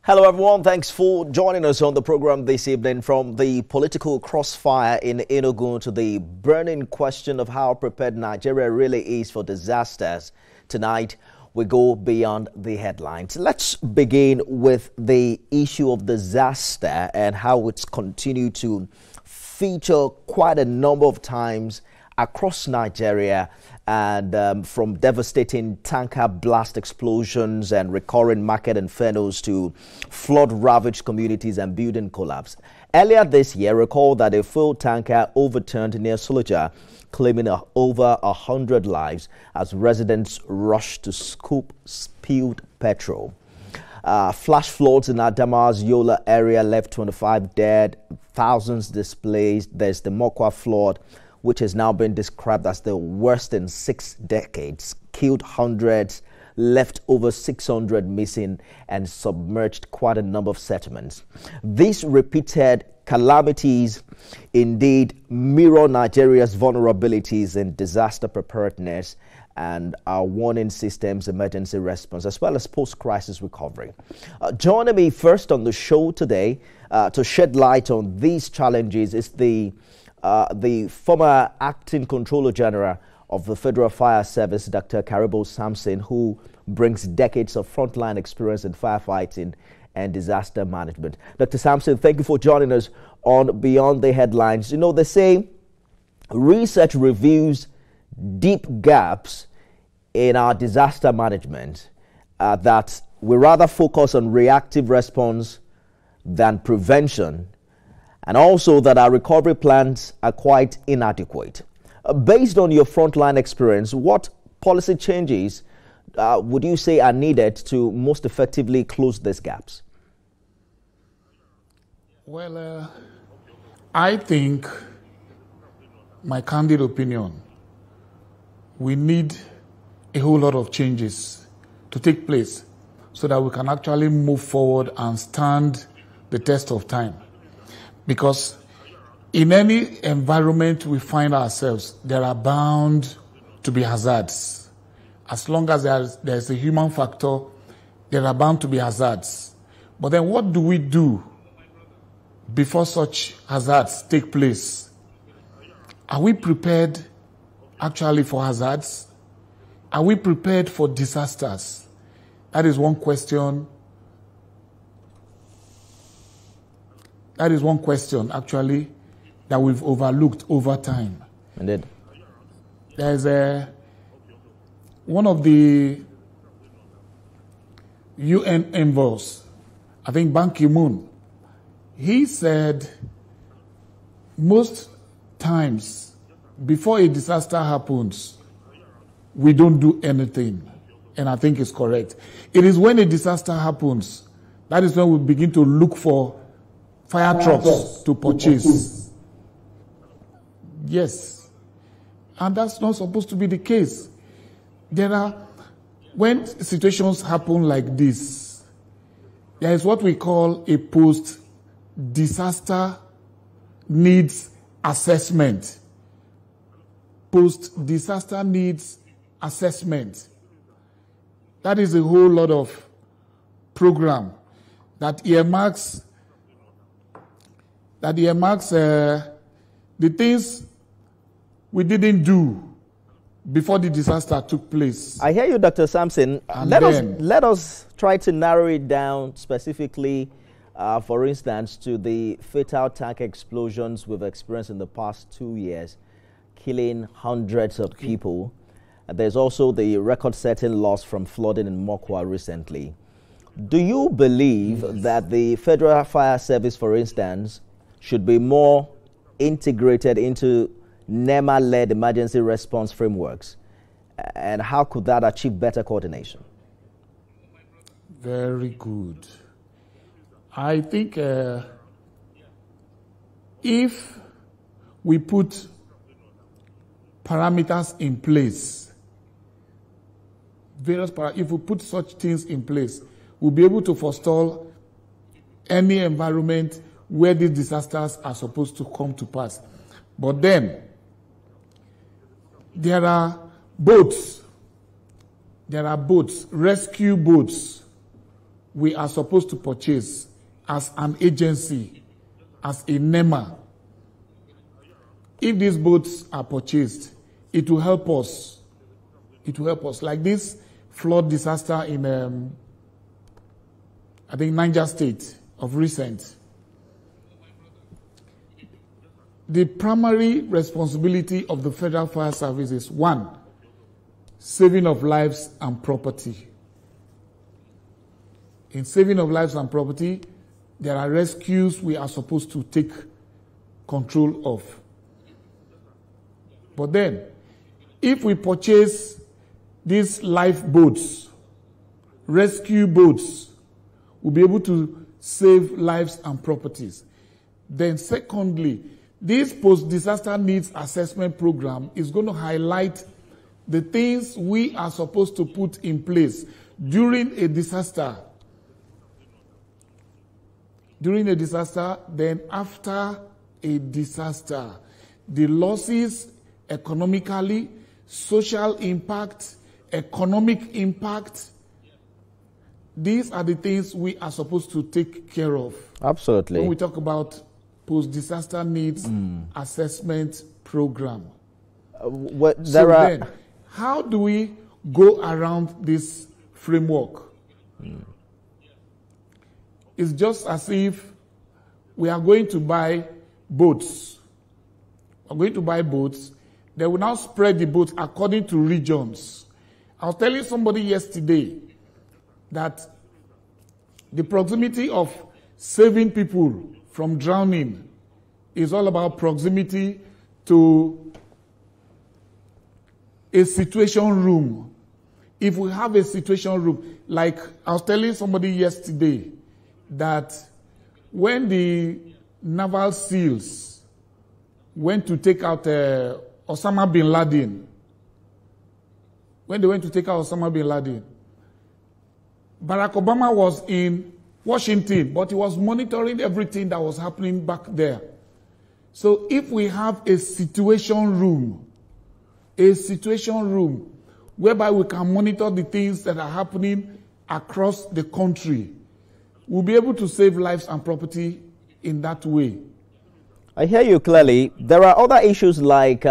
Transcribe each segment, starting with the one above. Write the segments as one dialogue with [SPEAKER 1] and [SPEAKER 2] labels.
[SPEAKER 1] Hello everyone, thanks for joining us on the program this evening. From the political crossfire in Enugu to the burning question of how prepared Nigeria really is for disasters. Tonight, we go beyond the headlines. Let's begin with the issue of disaster and how it's continued to feature quite a number of times across Nigeria, and from devastating tanker blast explosions and recurring market infernos to flood-ravaged communities and building collapse. Earlier this year, recall that a fuel tanker overturned near Suleja, claiming over 100 lives as residents rushed to scoop spilled petrol. Flash floods in Adama's Yola area left 25 dead, thousands displaced. There's the Mokwa flood, which has now been described as the worst in 6 decades, killed hundreds, left over 600 missing, and submerged quite a number of settlements. These repeated calamities indeed mirror Nigeria's vulnerabilities in disaster preparedness and our warning systems, emergency response, as well as post-crisis recovery. Joining me first on the show today to shed light on these challenges is the former acting Controller General of the Federal Fire Service, Dr. Karebo Samson, who brings decades of frontline experience in firefighting and disaster management. Dr. Samson, thank you for joining us on Beyond the Headlines. You know, they say research reveals deep gaps in our disaster management, that we rather focus on reactive response than prevention, and also that our recovery plans are quite inadequate. Based on your frontline experience, what policy changes would you say are needed to most effectively close these gaps?
[SPEAKER 2] Well, I think, my candid opinion, we need a whole lot of changes to take place so that we can actually move forward and stand the test of time. Because in any environment we find ourselves, there are bound to be hazards. As long as there's a human factor, there are bound to be hazards. But then what do we do before such hazards take place? Are we prepared actually for hazards? Are we prepared for disasters? That is one question. That is one question, actually, that we've overlooked over time.
[SPEAKER 1] Indeed.
[SPEAKER 2] There's one of the UN envoys, I think Ban Ki-moon, he said most times before a disaster happens, we don't do anything. And I think it's correct. It is when a disaster happens, that is when we begin to look for fire trucks to purchase. Yes. And that's not supposed to be the case. When situations happen like this, there is what we call a post-disaster needs assessment. Post-disaster needs assessment. That is a whole lot of program that earmarks the things we didn't do before the disaster took place.
[SPEAKER 1] I hear you, Dr. Samson. Let us try to narrow it down specifically, for instance, to the fatal tanker explosions we've experienced in the past 2 years, killing hundreds of people. There's also the record-setting loss from flooding in Mokwa recently. Do you believe that the Federal Fire Service, for instance, should be more integrated into NEMA-led emergency response frameworks? And how could that achieve better coordination?
[SPEAKER 2] Very good. I think if we put parameters in place, if we put such things in place, we'll be able to forestall any environment where these disasters are supposed to come to pass. But then, there are boats, rescue boats, we are supposed to purchase as an agency, as a NEMA. If these boats are purchased, it will help us. It will help us. Like this flood disaster in, I think, Niger State of recent. The primary responsibility of the Federal Fire Service is, one, saving of lives and property. In saving of lives and property, there are rescues we are supposed to take control of. But then, if we purchase these lifeboats, rescue boats, we'll be able to save lives and properties. Then secondly, this post-disaster needs assessment program is going to highlight the things we are supposed to put in place during a disaster. During a disaster, then after a disaster, the losses economically, social impact, economic impact, these are the things we are supposed to take care of.
[SPEAKER 1] Absolutely.
[SPEAKER 2] When we talk about post-disaster needs assessment program.
[SPEAKER 1] Then,
[SPEAKER 2] how do we go around this framework? It's just as if we are going to buy boats. We're going to buy boats. They will now spread the boats according to regions. I was telling somebody yesterday that the proximity of saving people from drowning is all about proximity to a situation room. If we have a situation room, like I was telling somebody yesterday that when the naval SEALs went to take out Osama bin Laden, Barack Obama was in Washington, but he was monitoring everything that was happening back there. So if we have a situation room whereby we can monitor the things that are happening across the country, we'll be able to save lives and property in that way.
[SPEAKER 1] I hear you clearly. There are other issues like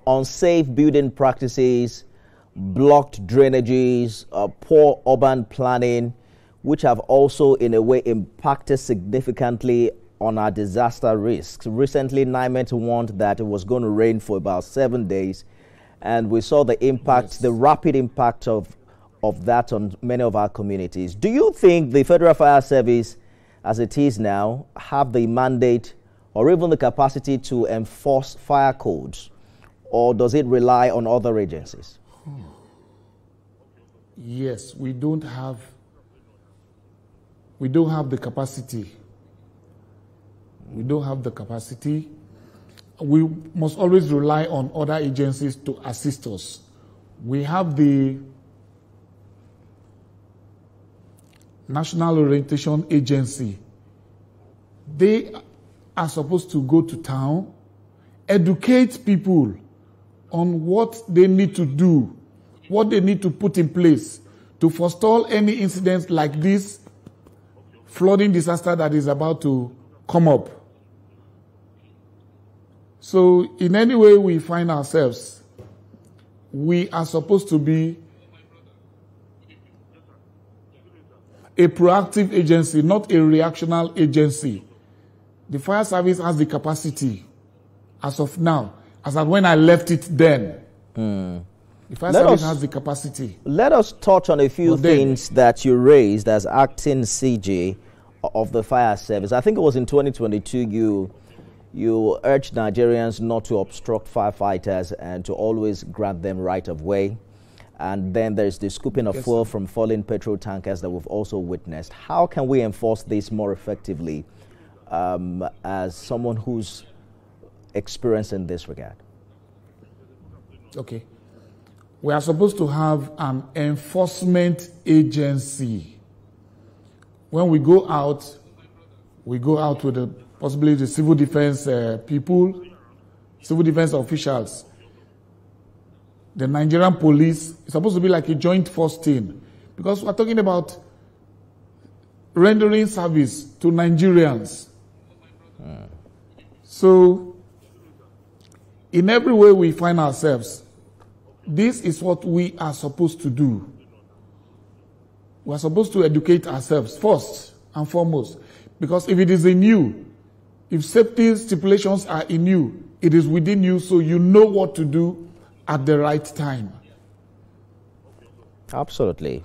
[SPEAKER 1] unsafe building practices, blocked drainages, poor urban planning, which have also in a way impacted significantly on our disaster risks. Recently, NEMA warned that it was going to rain for about 7 days, and we saw the impact, yes, the rapid impact of that on many of our communities. Do you think the Federal Fire Service, as it is now, have the mandate or even the capacity to enforce fire codes, or does it rely on other agencies?
[SPEAKER 2] Yes, we don't have the capacity. We don't have the capacity. We must always rely on other agencies to assist us. We have the National Orientation Agency. They are supposed to go to town, educate people on what they need to do, what they need to put in place to forestall any incidents like this flooding disaster that is about to come up. So in any way we find ourselves, we are supposed to be a proactive agency, not a reactional agency. The fire service has the capacity as of now, as of when I left it then. The fire service has the capacity. Let us touch on a few things that you raised as acting CJ of the fire service. I think it was in 2022 you urged Nigerians not to obstruct firefighters and to always grant them right of way. And then there's the scooping of fuel from falling petrol tankers that we've also witnessed. How can we enforce this more effectively as someone who's experienced in this regard? Okay. We are supposed to have an enforcement agency. When we go out with possibly the civil defense people, civil defense officials. The Nigerian police is supposed to be like a joint force team, because we're talking about rendering service to Nigerians. So, in every way we find ourselves, this is what we are supposed to do. We are supposed to educate ourselves first and foremost. Because if it is in you, if safety stipulations are in you, it is within you, so you know what to do at the right time.
[SPEAKER 1] Absolutely.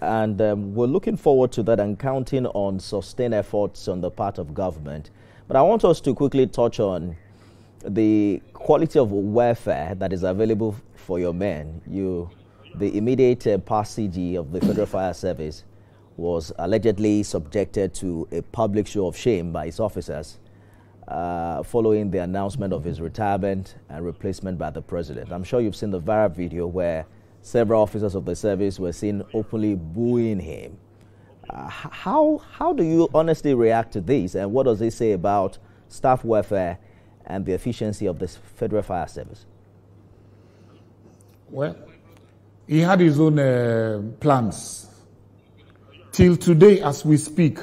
[SPEAKER 1] And we're looking forward to that and counting on sustained efforts on the part of government. But I want us to quickly touch on the quality of welfare that is available for your men. The immediate past CG of the Federal Fire Service was allegedly subjected to a public show of shame by his officers following the announcement of his retirement and replacement by the president. I'm sure you've seen the viral video where several officers of the service were seen openly booing him. How do you honestly react to this, and what does it say about staff welfare and the efficiency of the Federal Fire Service?
[SPEAKER 2] Well, he had his own plans. Till today as we speak,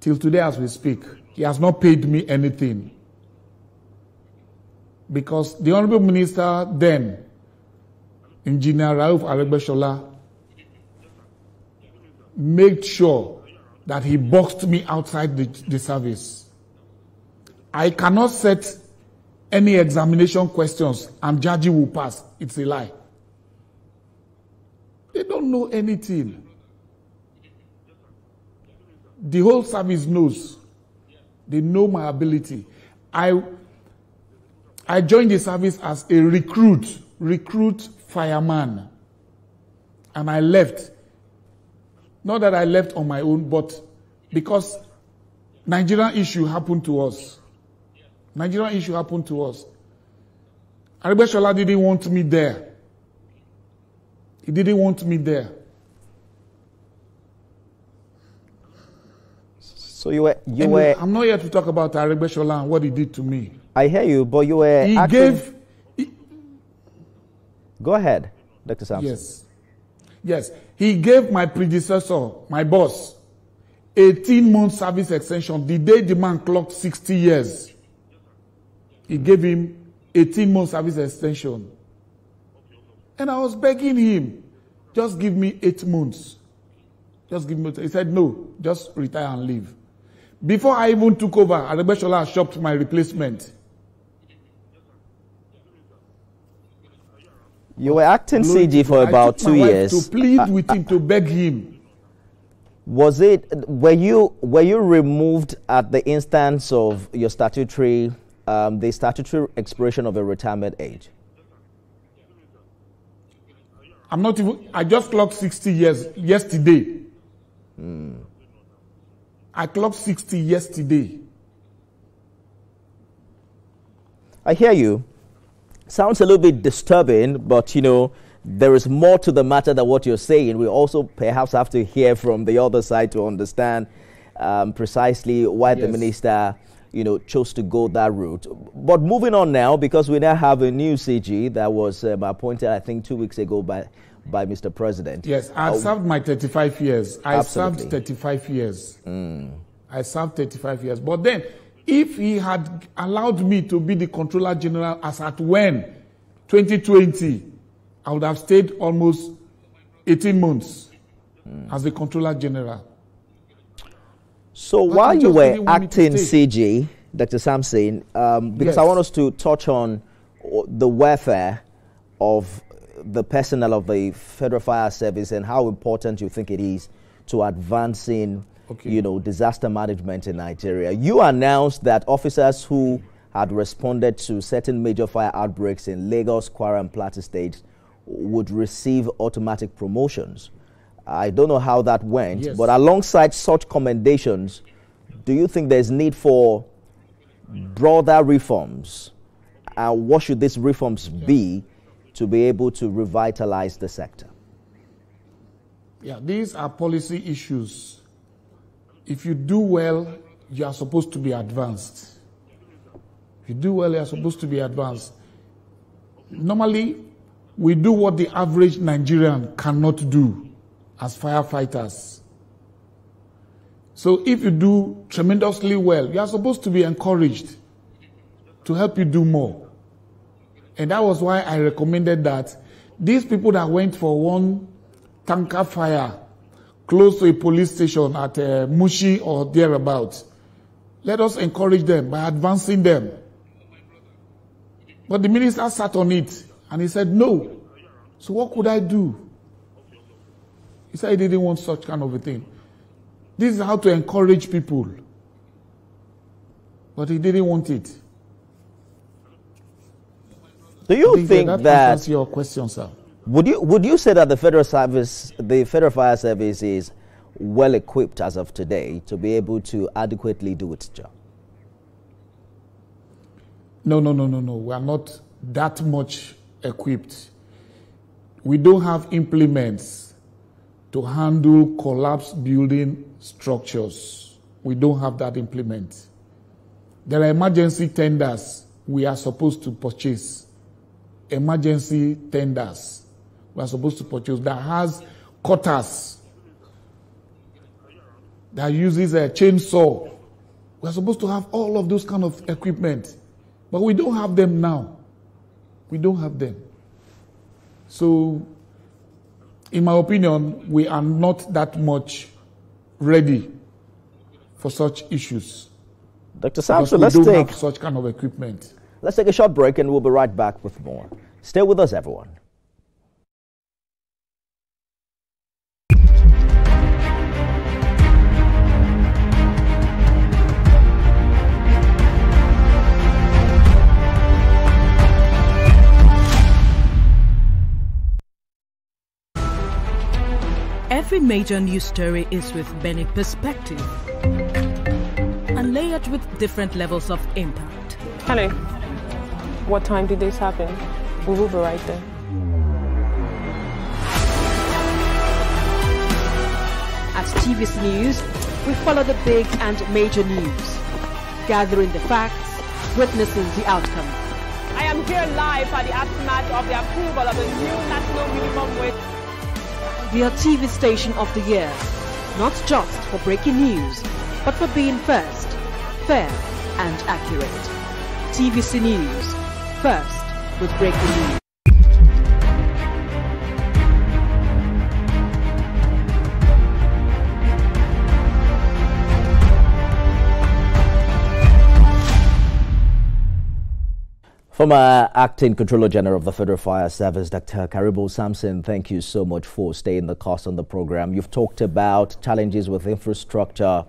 [SPEAKER 2] he has not paid me anything. Because the Honorable Minister then, Engineer Aregbesola, made sure that he boxed me outside the service. I cannot set any examination questions and judge will pass. It's a lie. They don't know anything. The whole service knows. They know my ability. I joined the service as a recruit fireman. And I left. Not that I left on my own, but because Nigerian issue happened to us. Aregbesola didn't want me there. He didn't want me there.
[SPEAKER 1] So you were.
[SPEAKER 2] I'm not here to talk about Aregbesola and what he did to me.
[SPEAKER 1] I hear you, but you were. Go ahead, Dr. Samson.
[SPEAKER 2] Yes. He gave my predecessor, my boss, 18-month service extension the day the man clocked 60 years. He gave him 18-month service extension. And I was begging him, just give me 8 months. He said, no, just retire and leave. Before I even took over, Aregbesola shopped my replacement.
[SPEAKER 1] You were acting CG for about 2 years.
[SPEAKER 2] To plead with him, to beg him.
[SPEAKER 1] Were you removed at the instance of your statutory expiration of a retirement age?
[SPEAKER 2] I just clocked 60 years yesterday. I clocked 60 yesterday.
[SPEAKER 1] I hear you. Sounds a little bit disturbing, but there is more to the matter than what you're saying. We also perhaps have to hear from the other side to understand precisely why the minister chose to go that route. But moving on now, because we now have a new CG that was appointed, I think, 2 weeks ago by Mr. President.
[SPEAKER 2] Yes, I served my 35 years. I served 35 years. I served 35 years. But then, if he had allowed me to be the Controller General as at when? 2020, I would have stayed almost 18 months as the Controller General.
[SPEAKER 1] So while you were acting CG, Dr. Samson, because I want us to touch on the welfare of the personnel of the Federal Fire Service and how important you think it is to advancing disaster management in Nigeria. You announced that officers who had responded to certain major fire outbreaks in Lagos, Kwara, and Plateau states would receive automatic promotions. I don't know how that went, but alongside such commendations, do you think there's need for broader reforms? And what should these reforms be to be able to revitalize the sector?
[SPEAKER 2] Yeah, these are policy issues. If you do well, you are supposed to be advanced. If you do well, you are supposed to be advanced. Normally, we do what the average Nigerian cannot do as firefighters. So if you do tremendously well, you are supposed to be encouraged to help you do more. And that was why I recommended that these people that went for one tanker fire close to a police station at Mushi or thereabouts, let us encourage them by advancing them. But the minister sat on it and he said, no. So what could I do? He said he didn't want such kind of a thing. This is how to encourage people. But he didn't want it.
[SPEAKER 1] Do you think that
[SPEAKER 2] answers your question, sir?
[SPEAKER 1] Would you say that the Federal Fire Service is well equipped as of today to be able to adequately do its job?
[SPEAKER 2] No. We are not that much equipped. We don't have implements to handle collapsed building structures. We don't have that implement. There are emergency tenders we are supposed to purchase. Emergency tenders we are supposed to purchase that has cutters, that uses a chainsaw. We are supposed to have all of those kind of equipment. But we don't have them now. We don't have them. So, in my opinion, we are not that much ready for such issues.
[SPEAKER 1] Dr. Samson,
[SPEAKER 2] let's take such kind of equipment.
[SPEAKER 1] Let's take a short break and we'll be right back with more. Stay with us, everyone.
[SPEAKER 3] Every major news story is with many perspectives and layered with different levels of impact.
[SPEAKER 4] Hello. What time did this happen? We will be right there.
[SPEAKER 5] At TVC News, we follow the big and major news, gathering the facts, witnessing the outcome.
[SPEAKER 4] I am here live at the aftermath of the approval of the new national minimum wage.
[SPEAKER 5] We are TV Station of the Year, not just for breaking news, but for being first, fair and accurate. TVC News, first with breaking news.
[SPEAKER 1] Former Acting Controller General of the Federal Fire Service, Dr. Karebo Samson, thank you so much for staying the course on the program. You've talked about challenges with infrastructure.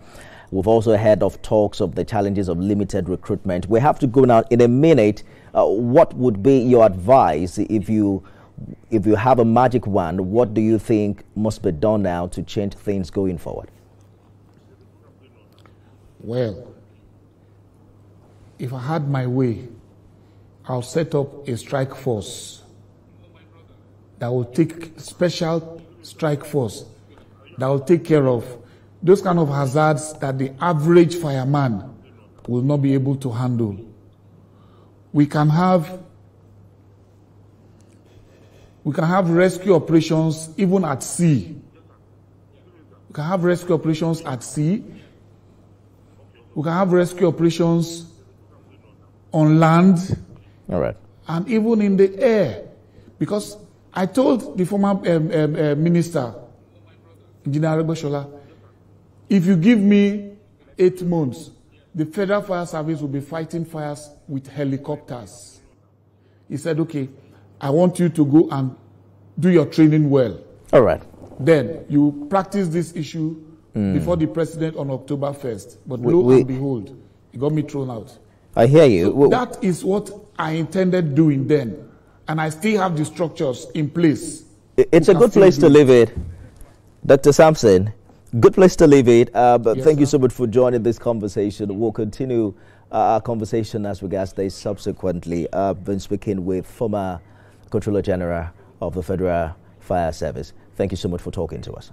[SPEAKER 1] We've also heard of talks of the challenges of limited recruitment. We have to go now in a minute. What would be your advice if you have a magic wand? What do you think must be done now to change things going forward?
[SPEAKER 2] Well, if I had my way, I'll set up a strike force that will take special strike force that will take care of those kind of hazards that the average fireman will not be able to handle. We can have rescue operations even at sea. We can have rescue operations at sea. We can have rescue operations on land.
[SPEAKER 1] All right.
[SPEAKER 2] And even in the air. Because I told the former minister, Engineer Aregbesola, if you give me 8 months, the Federal Fire Service will be fighting fires with helicopters. He said, okay, I want you to go and do your training well.
[SPEAKER 1] All right.
[SPEAKER 2] Then you practice this issue before the president on October 1st. But lo and behold, he got me thrown out.
[SPEAKER 1] I hear you.
[SPEAKER 2] So that is what I intended doing then. And I still have the structures in place.
[SPEAKER 1] It's a good place to leave it. Dr. Samson, good place to leave it. But yes, thank you so much for joining this conversation. We'll continue our conversation as regards this subsequently. I've been speaking with former Controller General of the Federal Fire Service. Thank you so much for talking to us.